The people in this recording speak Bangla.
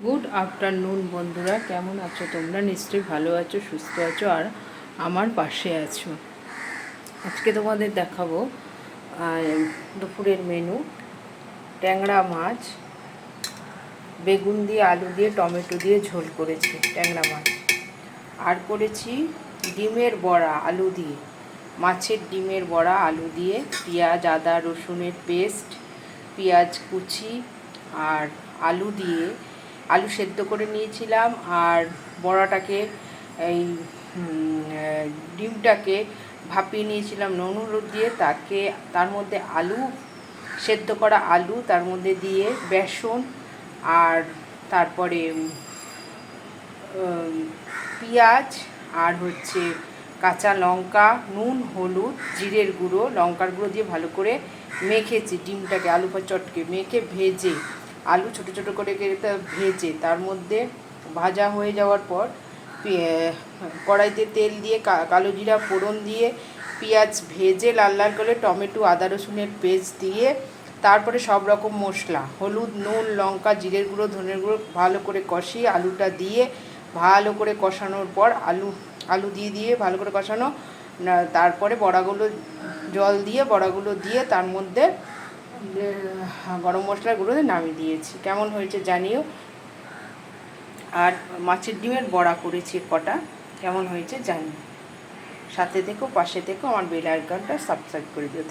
গুড আফটারনুন বন্ধুরা, কেমন আছো তোমরা? নিশ্চয়ই ভালো আছো, সুস্থ আছো আর আমার পাশে আছো। আজকে তোমাদের দেখাবো দুপুরের মেনু। ট্যাংরা মাছ বেগুন দিয়ে, আলু দিয়ে, টমেটো দিয়ে ঝোল করেছি ট্যাংরা মাছ। আর করেছি ডিমের বড়া আলু দিয়ে, মাছের ডিমের বড়া আলু দিয়ে, পেঁয়াজ, আদা, রসুনের পেস্ট, পেঁয়াজ কুচি আর আলু দিয়ে, আলু সেদ্ধ করে নিয়েছিলাম। আর বড়াটাকে এই ডিমটাকে ভাপিয়ে নিয়েছিলাম নুন হলুদ দিয়ে। তার মধ্যে আলু সেদ্ধ করা আলু, তার মধ্যে দিয়ে বেসন আর তারপরে পেঁয়াজ আর কাঁচা লঙ্কা, নুন, হলুদ, জিরের গুঁড়ো, লঙ্কার গুঁড়ো দিয়ে ভালো করে মেখেছি। ডিমটাকে আলু চটকে মেখে ভেজে, আলু ছোটো ছোটো করে ভেজে, তার মধ্যে ভাজা হয়ে যাওয়ার পর কড়াইতে তেল দিয়ে কালো জিরা ফোড়ন দিয়ে, পেঁয়াজ ভেজে লাল লাল করে, টমেটো, আদা, রসুনের পেস্ট দিয়ে, তারপরে সব রকম মশলা, হলুদ, নুন, লঙ্কা, জিরের গুঁড়ো, ধনের গুঁড়ো ভালো করে কষিয়ে আলুটা দিয়ে ভালো করে কষানোর পর আলু দিয়ে ভালো করে কষানো, তারপরে বড়াগুলো জল দিয়ে বড়াগুলো দিয়ে তার মধ্যে গরম মশলার গুঁড়ো দিয়ে নামিয়ে দিয়েছি। কেমন হয়েছে জানিও। আর মাছের ডিমের বড়া করেছি কটা, কেমন হয়েছে জানিও। সাথে থেকো, পাশে থেকো, আমার বেল আইকনটা সাবস্ক্রাইব করে দিও।